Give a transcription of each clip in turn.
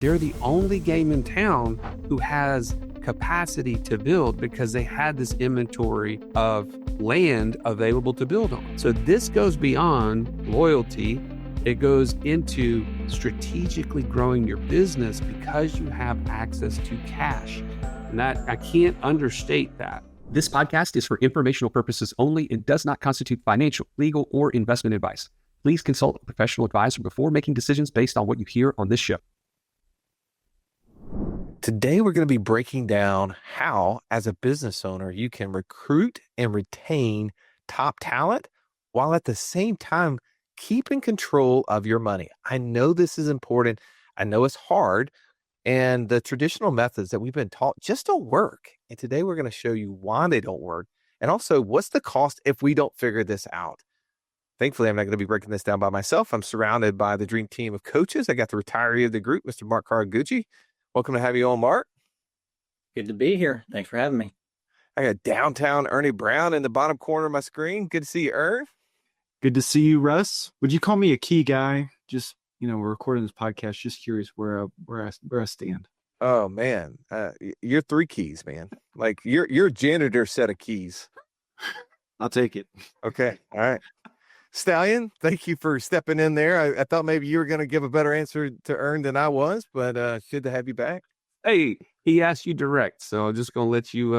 They're the only game in town who has capacity to build because they had this inventory of land available to build on. So this goes beyond loyalty. It goes into strategically growing your business because you have access to cash. And that, I can't understate that. This podcast is for informational purposes only and does not constitute financial, legal, or investment advice. Please consult a professional advisor before making decisions based on what you hear on this show. Today, we're going to be breaking down how, as a business owner, you can recruit and retain top talent while at the same time keeping control of your money. I know this is important. I know it's hard. And the traditional methods that we've been taught just don't work. And today we're going to show you why they don't work. And also, what's the cost if we don't figure this out? Thankfully, I'm not going to be breaking this down by myself. I'm surrounded by the dream team of coaches. I got the retiree of the group, Mr. Mark Caragucci. Welcome to have you on, Mark. Good to be here. Thanks for having me. I got downtown Ernie Brown in the bottom corner of my screen. Good to see you, Ern. Good to see you, Russ. Would you call me a key guy? Just, we're recording this podcast. Just curious where I stand. Oh man, you're three keys, man. Like you're a janitor set of keys. I'll take it. Okay, all right. Stallion, thank you for stepping in there. I thought maybe you were going to give a better answer to Ern than I was, but good to have you back. Hey, he asked you direct, so I'm just going to let you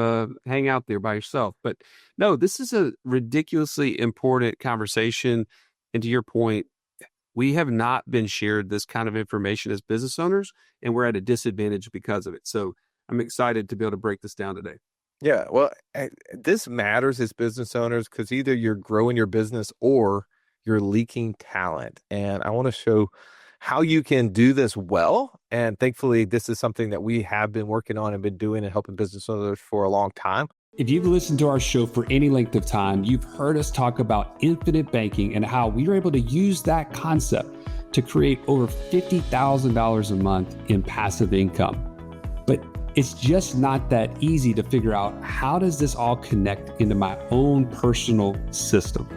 hang out there by yourself. But no, this is a ridiculously important conversation. And to your point, we have not been shared this kind of information as business owners, and we're at a disadvantage because of it. So I'm excited to be able to break this down today. Yeah, well, this matters as business owners because either you're growing your business or you're leaking talent. And I want to show how you can do this well. And thankfully, this is something that we have been working on and been doing and helping business owners for a long time. If you've listened to our show for any length of time, you've heard us talk about infinite banking and how we were able to use that concept to create over $50,000 a month in passive income. But it's just not that easy to figure out how does this all connect into my own personal system.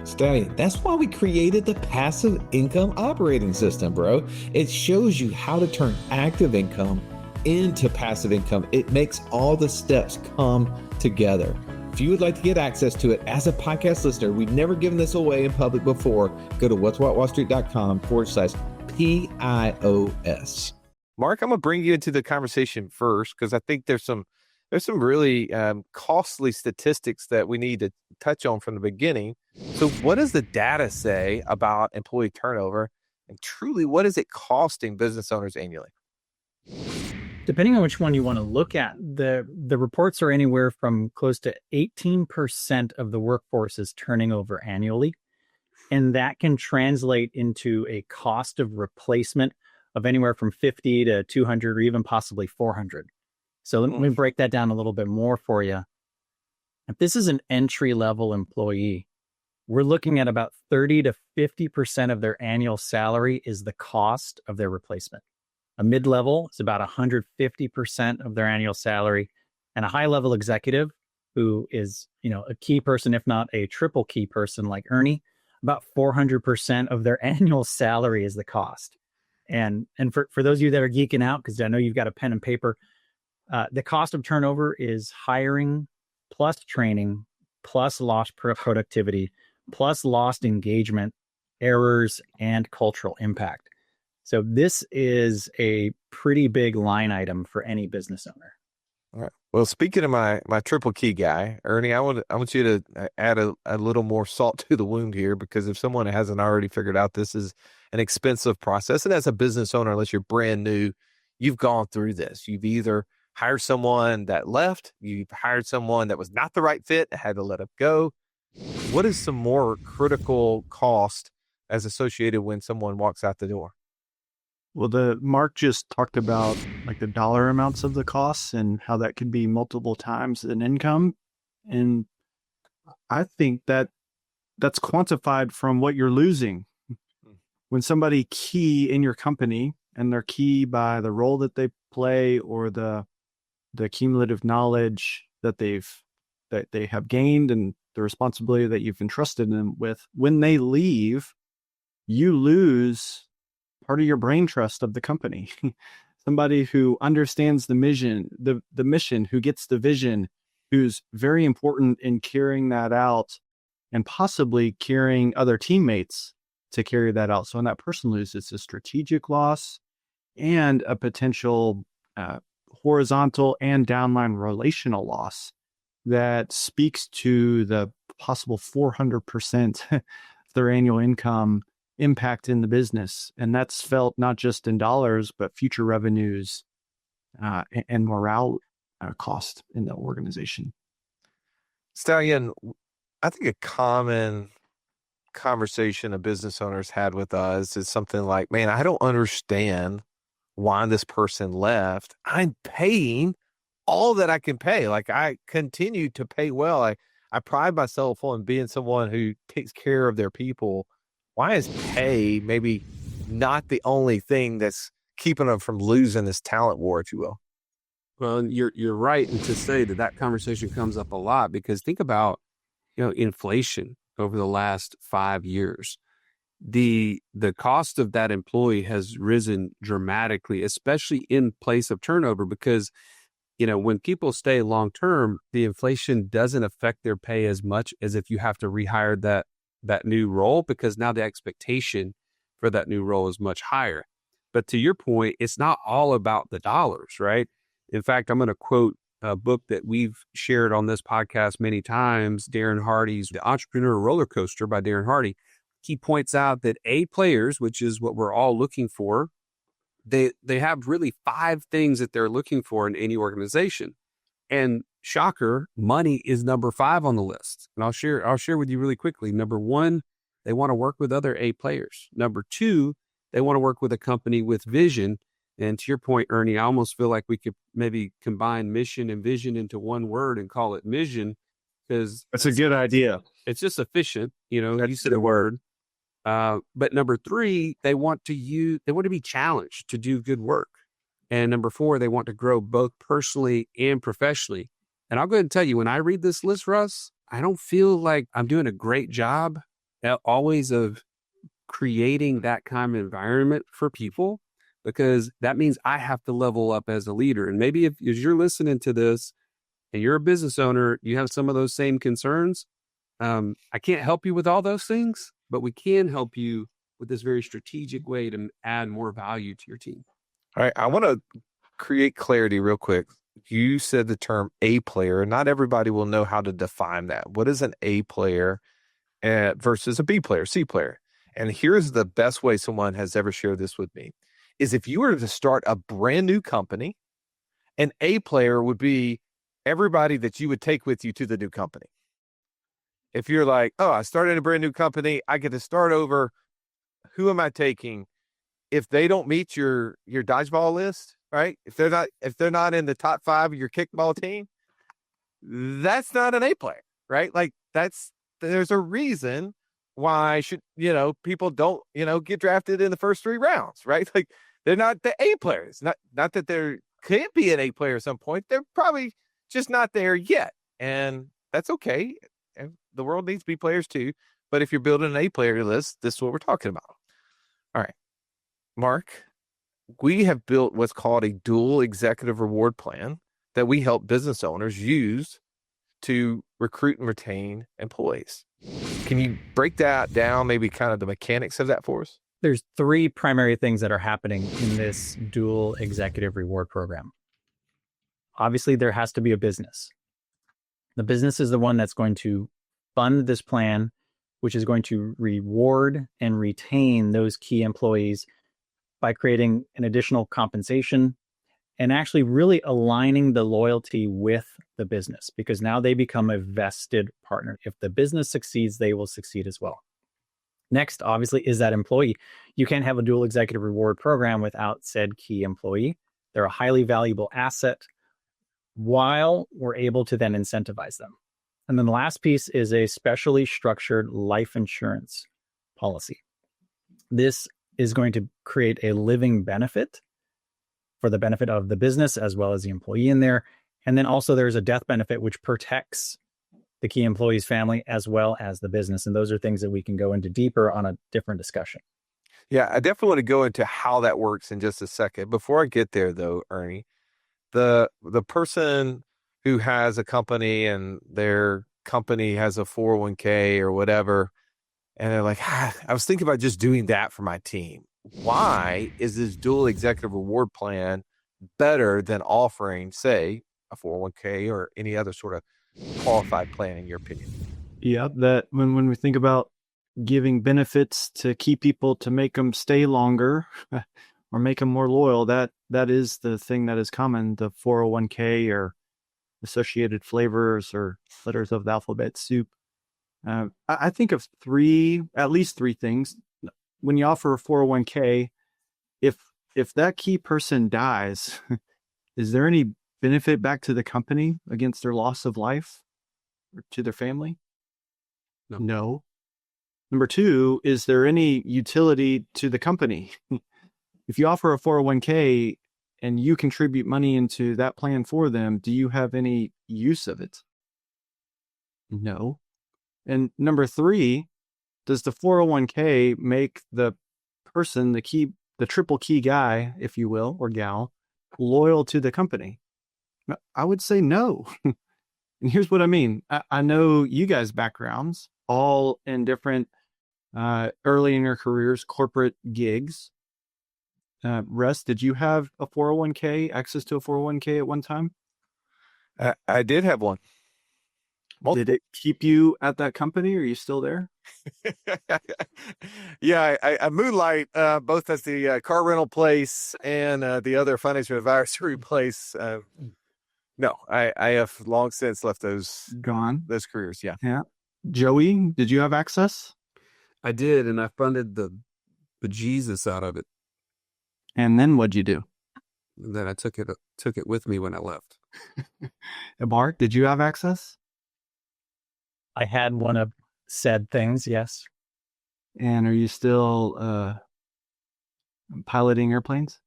Stallion, that's why we created the passive income operating system, bro. It shows you how to turn active income into passive income. It makes all the steps come together. If you would like to get access to it as a podcast listener, we've never given this away in public before. Go to what'swhatwallstreet.com/PIOS. Mark, I'm going to bring you into the conversation first because I think there's some really costly statistics that we need to touch on from the beginning. So what does the data say about employee turnover? And truly, what is it costing business owners annually? Depending on which one you want to look at, the reports are anywhere from close to 18% of the workforce is turning over annually. And that can translate into a cost of replacement of anywhere from 50 to 200 or even possibly 400. So let me break that down a little bit more for you. If this is an entry-level employee, we're looking at about 30 to 50% of their annual salary is the cost of their replacement. A mid-level is about 150% of their annual salary, and a high-level executive who is, a key person, if not a triple key person like Ernie, about 400% of their annual salary is the cost. And for those of you that are geeking out, because I know you've got a pen and paper, the cost of turnover is hiring plus training plus lost productivity plus lost engagement, errors, and cultural impact. So this is a pretty big line item for any business owner. All right. Well, speaking of my triple key guy, Ernie, I want you to add a little more salt to the wound here, because if someone hasn't already figured out, this is an expensive process. And as a business owner, unless you're brand new, you've gone through this. You've either hired someone that left, you've hired someone that was not the right fit, had to let them go. What is some more critical cost as associated when someone walks out the door? Well, Mark just talked about like the dollar amounts of the costs and how that could be multiple times in income. And I think that's quantified from what you're losing. When somebody key in your company, and they're key by the role that they play or the cumulative knowledge that they have gained and the responsibility that you've entrusted them with, when they leave, you lose part of your brain trust of the company. somebody who understands the mission, the mission, who gets the vision, who's very important in carrying that out and possibly carrying other teammates to carry that out. So when that person loses, it's a strategic loss and a potential horizontal and downline relational loss that speaks to the possible 400% of their annual income impact in the business. And that's felt not just in dollars, but future revenues and morale cost in the organization. Stallion, I think a common conversation a business owners had with us is something like, man, I don't understand why this person left. I'm paying all that I can pay. Like, I continue to pay well. I pride myself on being someone who takes care of their people. Why is pay maybe not the only thing that's keeping them from losing this talent war, if you will? Well, you're right to say that conversation comes up a lot, because think about, inflation over the last 5 years. The cost of that employee has risen dramatically, especially in place of turnover, because when people stay long term, the inflation doesn't affect their pay as much as if you have to rehire that new role, because now the expectation for that new role is much higher. But to your point, it's not all about the dollars, right? In fact, I'm going to quote a book that we've shared on this podcast many times, Darren Hardy's The Entrepreneur Roller Coaster by Darren Hardy. He points out that A players, which is what we're all looking for, they have really 5 things that they're looking for in any organization. And shocker, money is number 5 on the list. And I'll share with you really quickly. Number 1, they want to work with other A players. Number 2, they want to work with a company with vision. And to your point, Ernie, I almost feel like we could maybe combine mission and vision into one word and call it mission, because That's a good idea. it's just efficient. You said a word. But number 3, they want to be challenged to do good work. And number 4, they want to grow both personally and professionally. And I'll go ahead and tell you, when I read this list, Russ, I don't feel like I'm doing a great job always of creating that kind of environment for people, because that means I have to level up as a leader. And maybe if you're listening to this and you're a business owner, you have some of those same concerns. I can't help you with all those things, but we can help you with this very strategic way to add more value to your team. All right. I want to create clarity real quick. You said the term A player. Not everybody will know how to define that. What is an A player versus a B player, C player? And here's the best way someone has ever shared this with me, is if you were to start a brand new company, an A player would be everybody that you would take with you to the new company. If you're like, oh, I started a brand new company, I get to start over. Who am I taking? If they don't meet your dodgeball list, right? If they're not in the top 5 of your kickball team, that's not an A player, right? Like, there's a reason why people don't, get drafted in the first 3 rounds, right? Like, they're not the A players. Not that there can't be an A player at some point. They're probably just not there yet. And that's okay. And the world needs B players too. But if you're building an A player list, this is what we're talking about. All right, Mark, we have built what's called a dual executive reward plan that we help business owners use to recruit and retain employees. Can you break that down, maybe kind of the mechanics of that for us? There's 3 primary things that are happening in this dual executive reward program. Obviously, there has to be a business. The business is the one that's going to fund this plan, which is going to reward and retain those key employees by creating an additional compensation and actually really aligning the loyalty with the business, because now they become a vested partner. If the business succeeds, they will succeed as well. Next, obviously, is that employee. You can't have a dual executive reward program without said key employee. They're a highly valuable asset while we're able to then incentivize them. And then the last piece is a specially structured life insurance policy. This is going to create a living benefit for the benefit of the business as well as the employee in there. And then also there's a death benefit, which protects the key employee's family as well as the business. And those are things that we can go into deeper on a different discussion. Yeah, I definitely want to go into how that works in just a second. Before I get there, though, Ernie, the person who has a company and their company has a 401k or whatever, and they're like, I was thinking about just doing that for my team. Why is this dual executive reward plan better than offering, say, a 401k or any other sort of qualified plan, in your opinion? Yeah, that when we think about giving benefits to key people to make them stay longer or make them more loyal, that is the thing that is common, the 401k or associated flavors or letters of the alphabet soup. I think of at least three things. When you offer a 401k, if that key person dies, is there any benefit back to the company against their loss of life or to their family? No. Number two, is there any utility to the company? If you offer a 401k and you contribute money into that plan for them, do you have any use of it? No. And number three, does the 401k make the person, the triple key guy, if you will, or gal, loyal to the company? I would say no. And here's what I mean. I know you guys' backgrounds, all in different early in your careers, corporate gigs. Russ, did you have a 401k, access to a 401k at one time? I did have one. Did it keep you at that company? Are you still there? Yeah, I moonlight both as the car rental place and the other financial advisory place. No, I have long since left those careers. Yeah. Yeah. Joey, did you have access? I did, and I funded the bejesus out of it. And then what'd you do? And then I took it with me when I left. Mark, did you have access? I had one of said things, yes. And are you still piloting airplanes?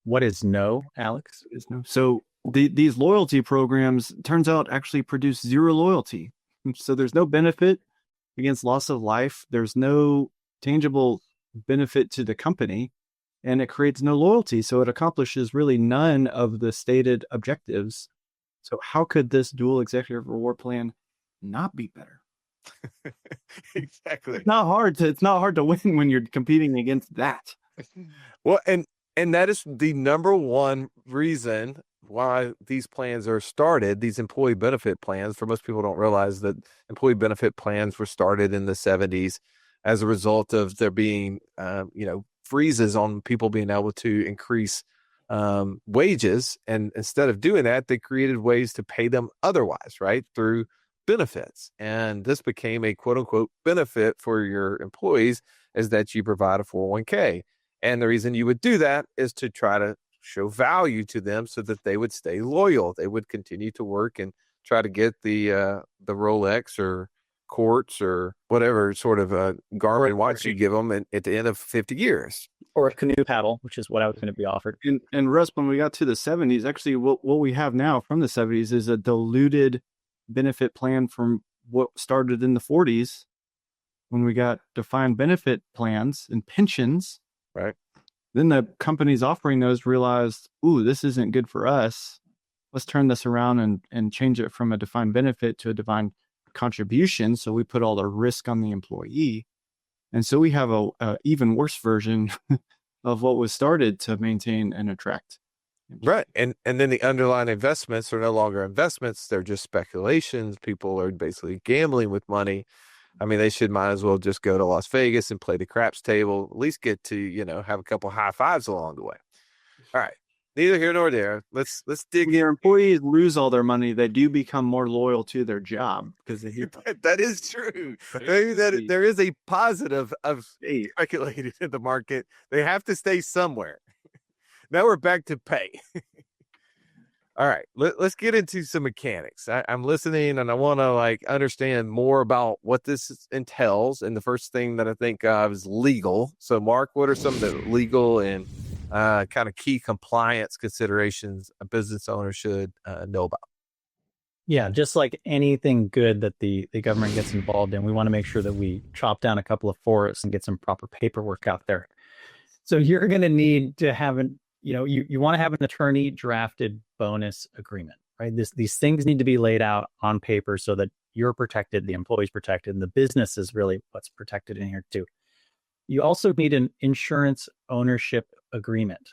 What is no, Alex? Is no. So these loyalty programs, turns out, actually produce zero loyalty. So there's no benefit against loss of life. There's no tangible benefit to the company, and it creates no loyalty. So it accomplishes really none of the stated objectives. So how could this dual executive reward plan not be better? Exactly. It's not hard to win when you're competing against that. Well, and that is the number one reason why these plans are started, these employee benefit plans. For most people don't realize that employee benefit plans were started in the 70s as a result of there being, freezes on people being able to increase wages. And instead of doing that, they created ways to pay them otherwise, right? Through benefits. And this became a quote unquote benefit for your employees, is that you provide a 401k. And the reason you would do that is to try to show value to them so that they would stay loyal. They would continue to work and try to get the Rolex or quartz or whatever sort of garment watch you give them at the end of 50 years. Or a canoe paddle, which is what I was going to be offered. And Russ, when we got to the 70s, actually what we have now from the 70s is a diluted benefit plan from what started in the 40s when we got defined benefit plans and pensions. Right. Then the companies offering those realized, ooh, this isn't good for us. Let's turn this around and change it from a defined benefit to a defined contribution. So we put all the risk on the employee. And so we have a even worse version of what was started to maintain and attract. Right. And then the underlying investments are no longer investments. They're just speculations. People are basically gambling with money. I mean, they might as well just go to Las Vegas and play the craps table, at least get to, have a couple high fives along the way. All right. Neither here nor there. Let's dig in. When your employees lose all their money, they do become more loyal to their job because they hear that is true. Maybe that there is a positive of speculating in the market. They have to stay somewhere. Now we're back to pay. All right, let's get into some mechanics. I'm listening and I want to understand more about what this entails. And the first thing that I think of is legal. So Mark, what are some of the legal and kind of key compliance considerations a business owner should know about? Yeah, just like anything good that the government gets involved in, we want to make sure that we chop down a couple of forests and get some proper paperwork out there. So you're going to need to have you want to have an attorney drafted bonus agreement, right? These things need to be laid out on paper so that you're protected, the employee's protected, and the business is really what's protected in here too. You also need an insurance ownership agreement.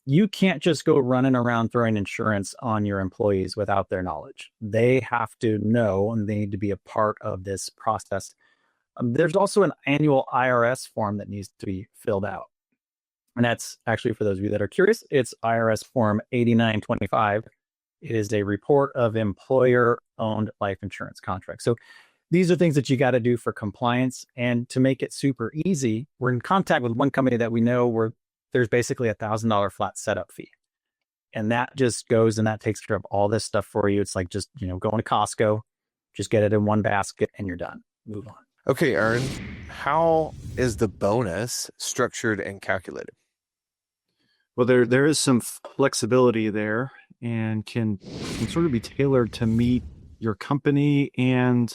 You can't just go running around throwing insurance on your employees without their knowledge. They have to know and they need to be a part of this process. There's also an annual IRS form that needs to be filled out. And that's actually, for those of you that are curious, it's IRS Form 8925. It is a report of employer-owned life insurance contracts. So these are things that you got to do for compliance. And to make it super easy, we're in contact with one company that we know where there's basically $1,000 flat setup fee. And that just goes and that takes care of all this stuff for you. It's like just, going to Costco, just get it in one basket and you're done. Move on. Okay, Ern, how is the bonus structured and calculated? Well, there is some flexibility there and can sort of be tailored to meet your company and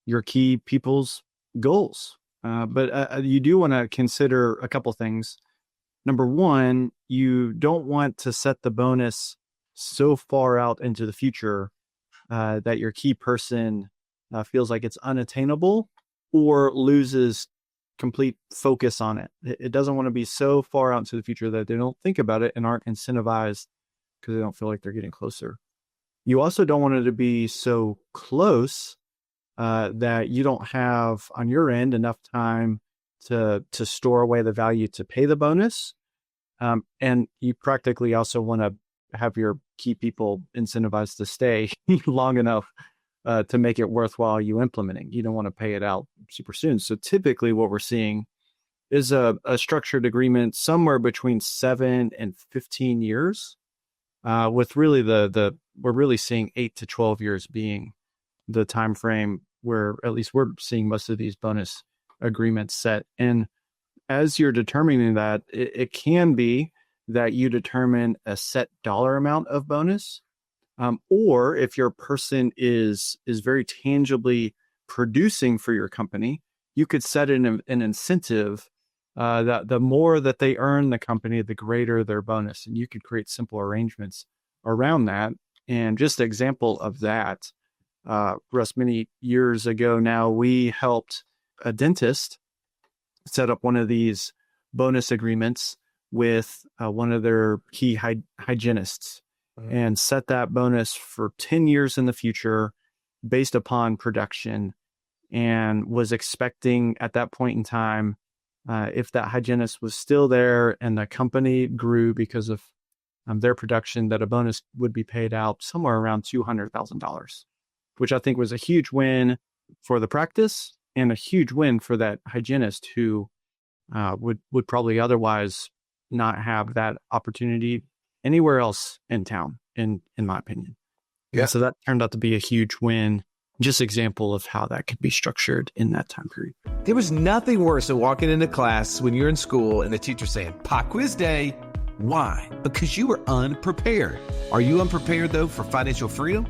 your key people's goals. But you do want to consider a couple things. Number one, you don't want to set the bonus so far out into the future that your key person feels like it's unattainable or loses complete focus on it. It doesn't want to be so far out into the future that they don't think about it and aren't incentivized because they don't feel like they're getting closer. You also don't want it to be so close that you don't have on your end enough time to store away the value to pay the bonus. And you practically also want to have your key people incentivized to stay long enough to make it worthwhile you implementing. You don't want to pay it out super soon. So typically what we're seeing is a structured agreement somewhere between 7 and 15 years, with really we're really seeing 8 to 12 years being the time frame where at least we're seeing most of these bonus agreements set. And as you're determining that, it can be that you determine a set dollar amount of bonus, or if your person is very tangibly producing for your company, you could set an incentive that the more that they earn the company, the greater their bonus. And you could create simple arrangements around that. And just an example of that, Russ, many years ago now, we helped a dentist set up one of these bonus agreements with one of their key hygienists and set that bonus for 10 years in the future based upon production, and was expecting at that point in time, if that hygienist was still there and the company grew because of their production, that a bonus would be paid out somewhere around $200,000, which I think was a huge win for the practice and a huge win for that hygienist who would probably otherwise not have that opportunity anywhere else in town, in my opinion. Yeah. So that turned out to be a huge win. Just example of how that could be structured in that time period. There was nothing worse than walking into class when you're in school and the teacher saying, "Pop quiz day." Why? Because you were unprepared. Are you unprepared though for financial freedom?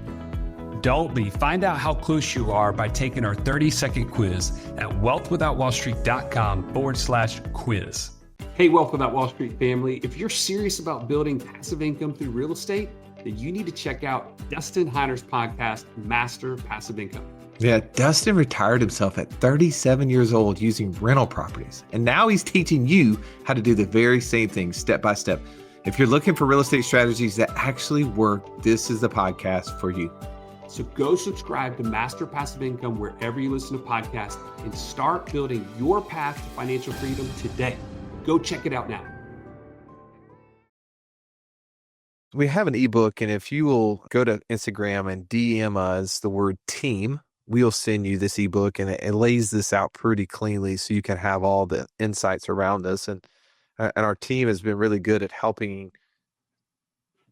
Don't be. Find out how close you are by taking our 30-second quiz at wealthwithoutwallstreet.com/quiz. Hey, Wealth Without Wall Street family. If you're serious about building passive income through real estate, then you need to check out Dustin Heiner's podcast, Master Passive Income. Yeah, Dustin retired himself at 37 years old using rental properties. And now he's teaching you how to do the very same thing step by step. If you're looking for real estate strategies that actually work, this is the podcast for you. So go subscribe to Master Passive Income wherever you listen to podcasts and start building your path to financial freedom today. Go check it out now. We have an ebook, and if you will go to Instagram and DM us the word team, we'll send you this ebook, and it lays this out pretty cleanly so you can have all the insights around us. And our team has been really good at helping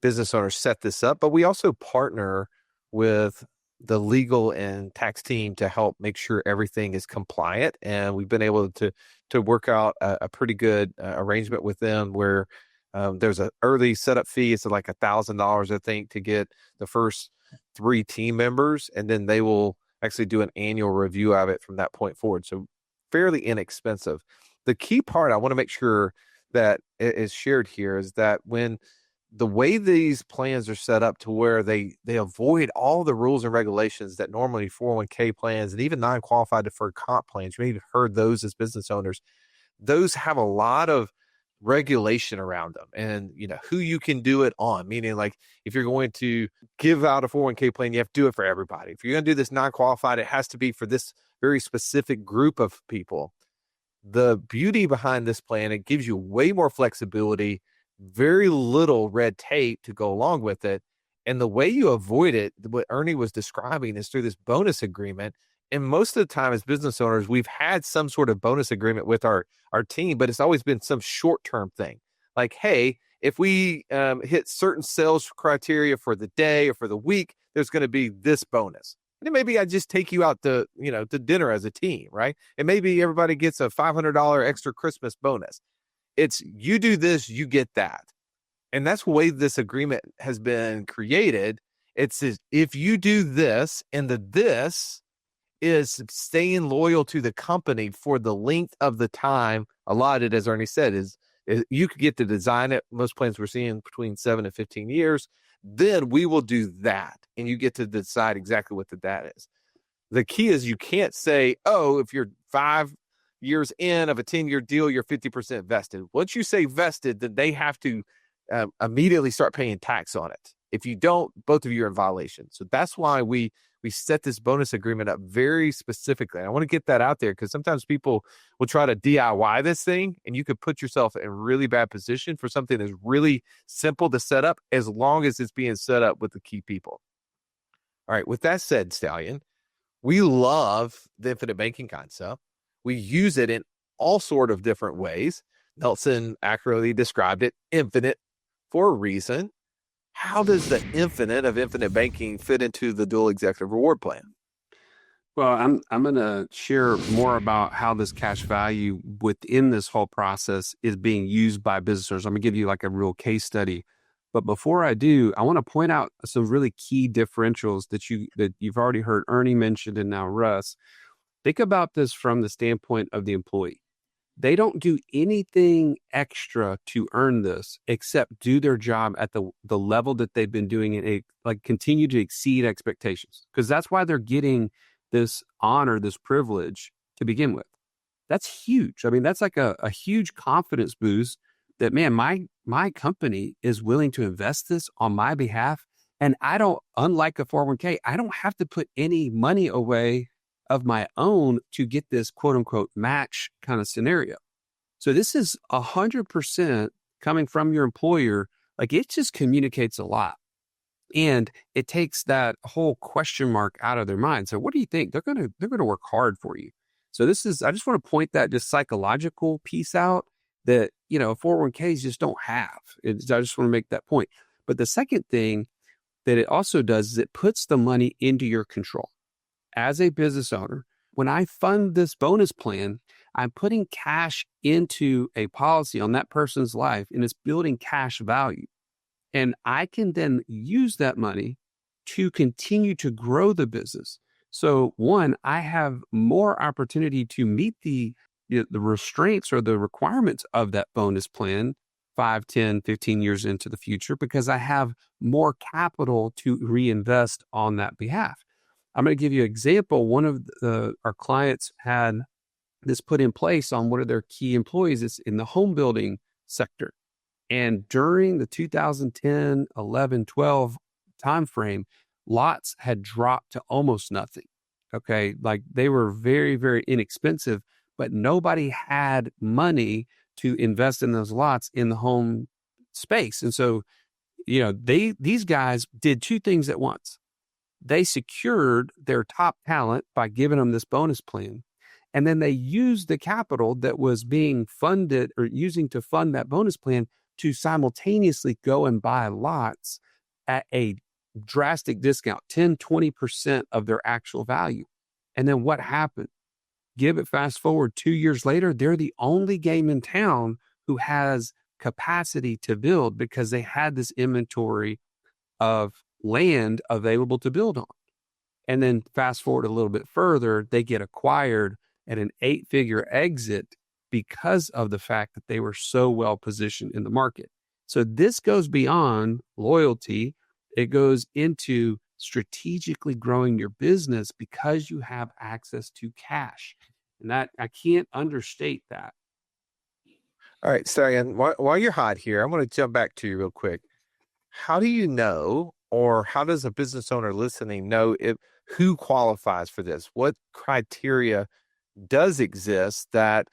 business owners set this up, but we also partner with the legal and tax team to help make sure everything is compliant. And we've been able to work out a pretty good arrangement with them where there's an early setup fee. It's like $1,000, I think, to get the first 3 team members, and then they will actually do an annual review of it from that point forward. So fairly inexpensive. The key part I want to make sure that is shared here is that when the way these plans are set up to where they avoid all the rules and regulations that normally 401k plans and even non-qualified deferred comp plans, you may have heard those as business owners, those have a lot of regulation around them and who you can do it on, meaning like if you're going to give out a 401k plan, you have to do it for everybody. If you're going to do this non-qualified, it has to be for this very specific group of people. The beauty behind this plan, it gives you way more flexibility, very little red tape to go along with it. And the way you avoid it, what Ernie was describing, is through this bonus agreement. And most of the time as business owners, we've had some sort of bonus agreement with our team, but it's always been some short-term thing. Like, hey, if we hit certain sales criteria for the day or for the week, there's going to be this bonus. And then maybe I just take you out to dinner as a team, right? And maybe everybody gets a $500 extra Christmas bonus. It's you do this, you get that. And that's the way this agreement has been created. It says, if you do this, and this is staying loyal to the company for the length of the time allotted, as Ernie said, is you could get to design it. Most plans we're seeing between 7 and 15 years. Then we will do that. And you get to decide exactly what that is. The key is you can't say, oh, if you're 5 years in of a 10-year deal, you're 50% vested. Once you say vested, then they have to immediately start paying tax on it. If you don't, both of you are in violation. So that's why we set this bonus agreement up very specifically. And I want to get that out there because sometimes people will try to DIY this thing, and you could put yourself in a really bad position for something that's really simple to set up, as long as it's being set up with the key people. All right. With that said, Stallion, we love the infinite banking concept. We use it in all sort of different ways. Nelson accurately described it, infinite, for a reason. How does the infinite of infinite banking fit into the dual executive reward plan? Well, I'm going to share more about how this cash value within this whole process is being used by business owners. I'm going to give you like a real case study. But before I do, I want to point out some really key differentials that you've already heard Ernie mentioned and now Russ. Think about this from the standpoint of the employee. They don't do anything extra to earn this except do their job at the level that they've been doing it, like continue to exceed expectations, because that's why they're getting this honor, this privilege to begin with. That's huge. I mean, that's like a huge confidence boost that, man, my company is willing to invest this on my behalf. And unlike a 401k, I don't have to put any money away of my own to get this quote unquote match kind of scenario. So this is 100% coming from your employer. Like, it just communicates a lot, and it takes that whole question mark out of their mind. So what do you think? They're going to work hard for you. So I just want to point that just psychological piece out that, 401ks just don't have. I just want to make that point. But the second thing that it also does is it puts the money into your control. As a business owner, when I fund this bonus plan, I'm putting cash into a policy on that person's life, and it's building cash value. And I can then use that money to continue to grow the business. So one, I have more opportunity to meet the restraints or the requirements of that bonus plan 5, 10, 15 years into the future, because I have more capital to reinvest on that behalf. I'm going to give you an example. One of our clients had this put in place on one of their key employees. It's in the home building sector. And during the 2010, 11, 12 timeframe, lots had dropped to almost nothing. Okay. Like, they were very, very inexpensive, but nobody had money to invest in those lots in the home space. And so, these guys did two things at once. They secured their top talent by giving them this bonus plan. And then they used the capital that was being funded or using to fund that bonus plan to simultaneously go and buy lots at a drastic discount, 10, 20% of their actual value. And then what happened? Fast forward 2 years later, they're the only game in town who has capacity to build, because they had this inventory of land available to build on. And then fast forward a little bit further, they get acquired at an 8-figure exit because of the fact that they were so well positioned in the market. So this goes beyond loyalty. It goes into strategically growing your business because you have access to cash. And that I can't understate that. All right, Stallion, while you're hot here, I'm going to jump back to you real quick. How do you know, or how does a business owner listening know who qualifies for this? What criteria does exist that,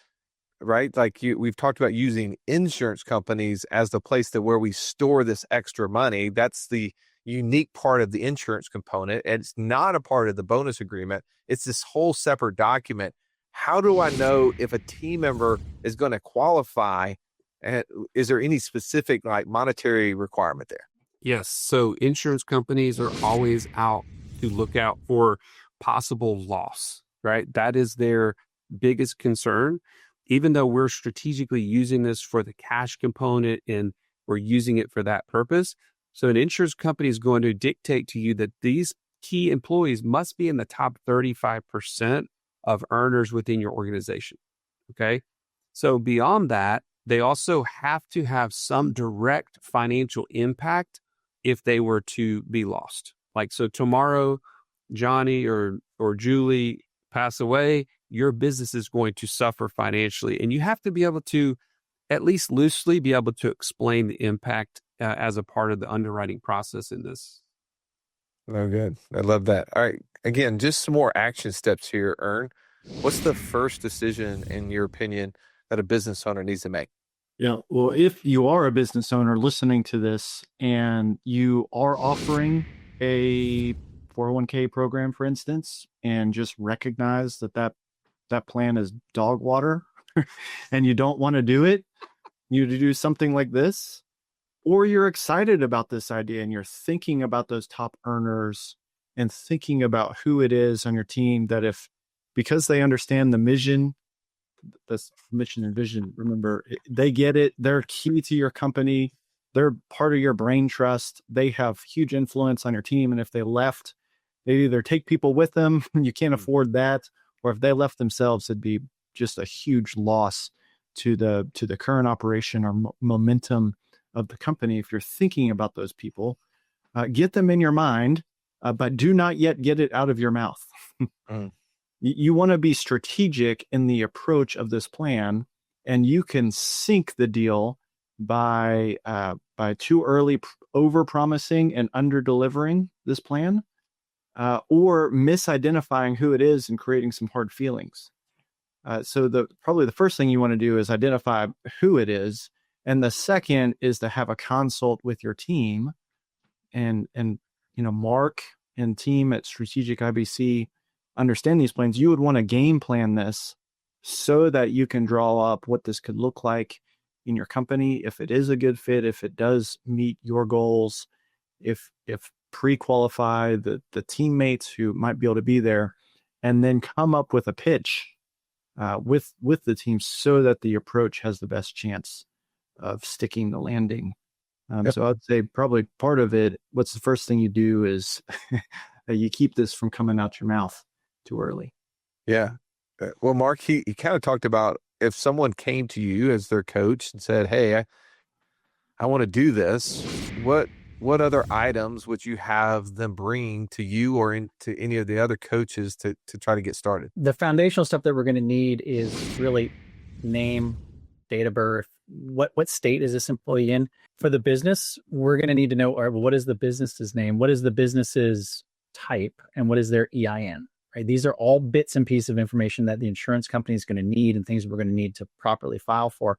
right? Like we've talked about using insurance companies as the place where we store this extra money. That's the unique part of the insurance component. And it's not a part of the bonus agreement. It's this whole separate document. How do I know if a team member is going to qualify? And is there any specific like monetary requirement there? Yes. So insurance companies are always out to look out for possible loss, right? That is their biggest concern. Even though we're strategically using this for the cash component and we're using it for that purpose. So an insurance company is going to dictate to you that these key employees must be in the top 35% of earners within your organization. Okay. So beyond that, they also have to have some direct financial impact if they were to be lost. Like, so tomorrow, Johnny or Julie pass away, your business is going to suffer financially. And you have to be able to at least loosely be able to explain the impact as a part of the underwriting process in this. Oh, good. I love that. All right. Again, just some more action steps here, Ern. What's the first decision, in your opinion, that a business owner needs to make? Yeah. Well, if you are a business owner listening to this and you are offering a 401k program, for instance, and just recognize that plan is dog water and you don't want to do it, you to do something like this, or you're excited about this idea and you're thinking about those top earners and thinking about who it is on your team that because they understand the mission and vision, remember, they get it. They're key to your company. They're part of your brain trust. They have huge influence on your team. And if they left, they either take people with them, you can't afford that, or if they left themselves, it'd be just a huge loss to the current operation or momentum of the company. If you're thinking about those people, get them in your mind, but do not yet get it out of your mouth. You want to be strategic in the approach of this plan, and you can sink the deal by too early over-promising and under-delivering this plan, or misidentifying who it is and creating some hard feelings. So probably the first thing you want to do is identify who it is, and the second is to have a consult with your team, and Mark and team at Strategic IBC understand these plans. You would want to game plan this so that you can draw up what this could look like in your company, if it is a good fit, if it does meet your goals, if pre-qualify the teammates who might be able to be there, and then come up with a pitch with the team so that the approach has the best chance of sticking the landing. So I'd say probably part of it, what's the first thing you do is you keep this from coming out your mouth too early. Yeah. Well, Mark, he kind of talked about if someone came to you as their coach and said, hey, I want to do this, what other items would you have them bring to you or into any of the other coaches to try to get started? The foundational stuff that we're going to need is really name, date of birth, what state is this employee in? For the business, we're going to need to know, what is the business's name? What is the business's type? And what is their EIN? Right? These are all bits and pieces of information that the insurance company is going to need and things we're going to need to properly file for.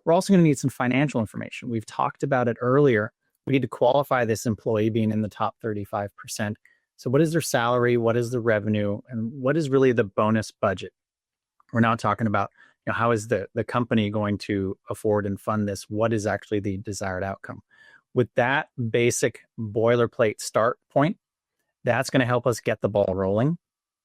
We're also going to need some financial information. We've talked about it earlier. We need to qualify this employee being in the top 35%. So what is their salary? What is the revenue? And what is really the bonus budget? We're now talking about, how is the company going to afford and fund this? What is actually the desired outcome? With that basic boilerplate start point, that's going to help us get the ball rolling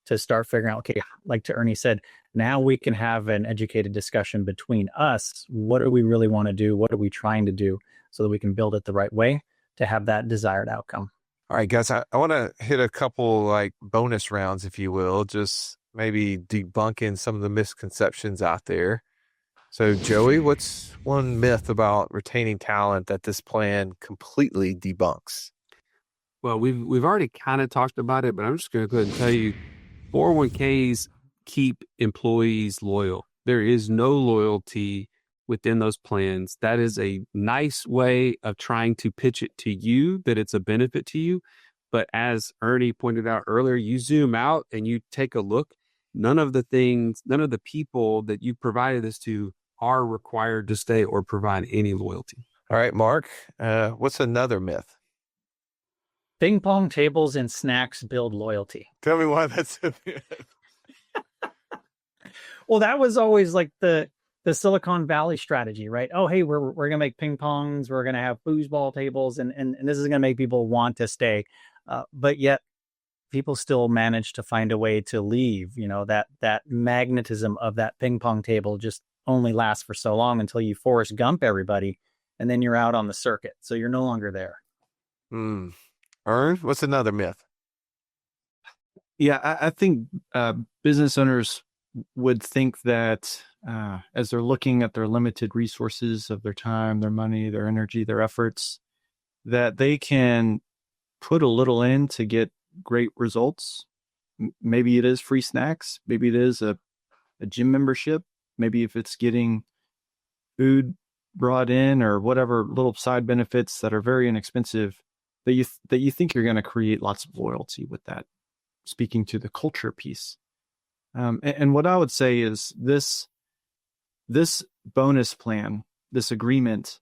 to start figuring out, okay, like to Ernie said, now we can have an educated discussion between us. What do we really want to do? What are we trying to do so that we can build it the right way to have that desired outcome? All right, guys, I want to hit a couple like bonus rounds, if you will, just maybe debunking some of the misconceptions out there. So, Joey, what's one myth about retaining talent that this plan completely debunks? Well, we've already kind of talked about it, but I'm just going to go ahead and tell you 401ks keep employees loyal. There is no loyalty within those plans. That is a nice way of trying to pitch it to you that it's a benefit to you. But as Ernie pointed out earlier, you zoom out and you take a look. None of the people that you provided this to are required to stay or provide any loyalty. All right, Mark, what's another myth? Ping pong tables and snacks build loyalty. Tell me why that's a myth. Well, that was always like the Silicon Valley strategy, right? Oh, hey, we're gonna make ping pongs, we're gonna have foosball tables, and this is gonna make people want to stay. But yet people still manage to find a way to leave. You know, that magnetism of that ping pong table just only lasts for so long until you Forrest Gump everybody, and then you're out on the circuit. So you're no longer there. Ern, what's another myth? Yeah, I think business owners would think that as they're looking at their limited resources of their time, their money, their energy, their efforts, that they can put a little in to get great results. Maybe it is free snacks. Maybe it is a gym membership. Maybe if it's getting food brought in or whatever little side benefits that are very inexpensive, that you think you're going to create lots of loyalty with that. Speaking to the culture piece. And what I would say is this bonus plan, this agreement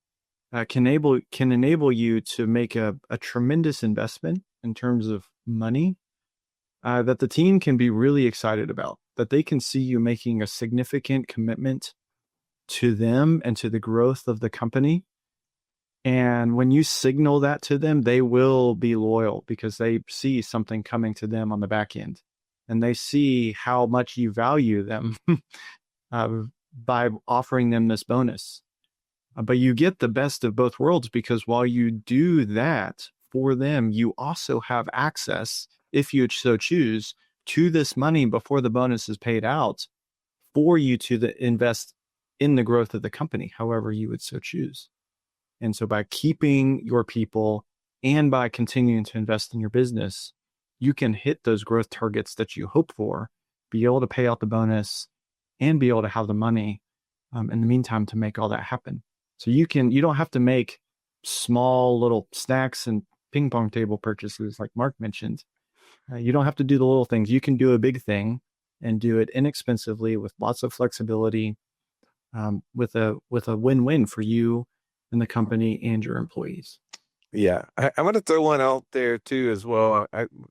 can enable you to make a tremendous investment in terms of money that the team can be really excited about, that they can see you making a significant commitment to them and to the growth of the company. And when you signal that to them, they will be loyal because they see something coming to them on the back end. And they see how much you value them by offering them this bonus. But you get the best of both worlds because while you do that for them, you also have access, if you so choose, to this money before the bonus is paid out for you to invest in the growth of the company, however you would so choose. And so by keeping your people and by continuing to invest in your business, you can hit those growth targets that you hope for, be able to pay out the bonus, and be able to have the money in the meantime to make all that happen. So you don't have to make small little snacks and ping pong table purchases like Mark mentioned. You don't have to do the little things. You can do a big thing and do it inexpensively with lots of flexibility, with a win-win for you and the company and your employees. Yeah, I'm going to throw one out there too as well.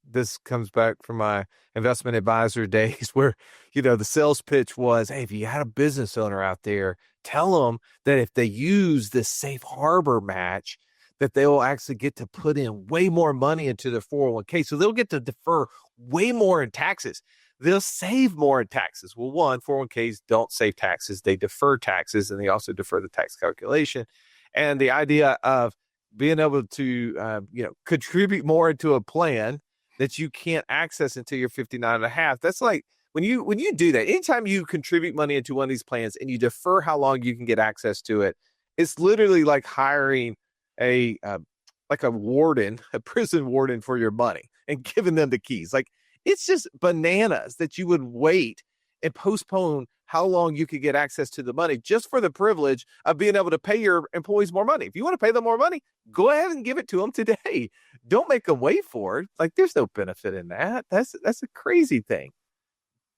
This comes back from my investment advisor days where, the sales pitch was, hey, if you had a business owner out there, tell them that if they use this safe harbor match, that they will actually get to put in way more money into their 401k. So they'll get to defer way more in taxes. They'll save more in taxes. Well, one, 401ks don't save taxes. They defer taxes, and they also defer the tax calculation. And the idea of being able to, contribute more into a plan that you can't access until you're 59 and a half. That's like when you do that, anytime you contribute money into one of these plans and you defer how long you can get access to it, it's literally like hiring a warden, a prison warden for your money and giving them the keys. Like, it's just bananas that you would wait and postpone how long you could get access to the money just for the privilege of being able to pay your employees more money. If you want to pay them more money, go ahead and give it to them today. Don't make them wait for it. Like, there's no benefit in that. That's a crazy thing.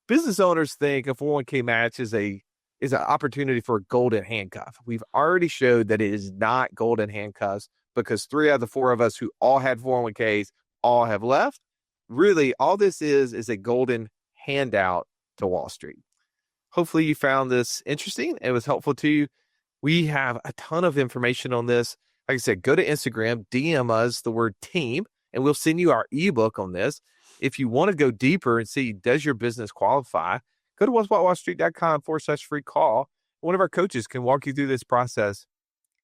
Business owners think a 401k match is an opportunity for a golden handcuff. We've already showed that it is not golden handcuffs because 3 out of the 4 of us who all had 401ks all have left. Really, all this is a golden handout to Wall Street. Hopefully you found this interesting. It was helpful to you. We have a ton of information on this. Like I said, go to Instagram, DM us the word team, and we'll send you our ebook on this. If you want to go deeper and see, does your business qualify, go to whatwallstreet.com/free call. One of our coaches can walk you through this process.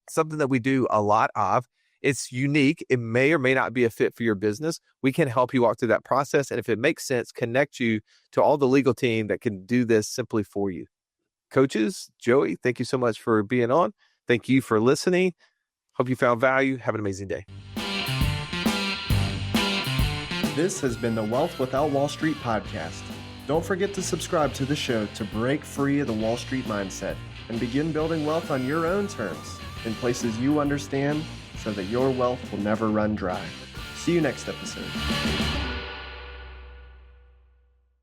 Something that we do a lot of It's unique. It may or may not be a fit for your business. We can help you walk through that process. And if it makes sense, connect you to all the legal team that can do this simply for you. Coaches, Joey, thank you so much for being on. Thank you for listening. Hope you found value. Have an amazing day. This has been the Wealth Without Wall Street podcast. Don't forget to subscribe to the show to break free of the Wall Street mindset and begin building wealth on your own terms in places you understand so that your wealth will never run dry. See you next episode.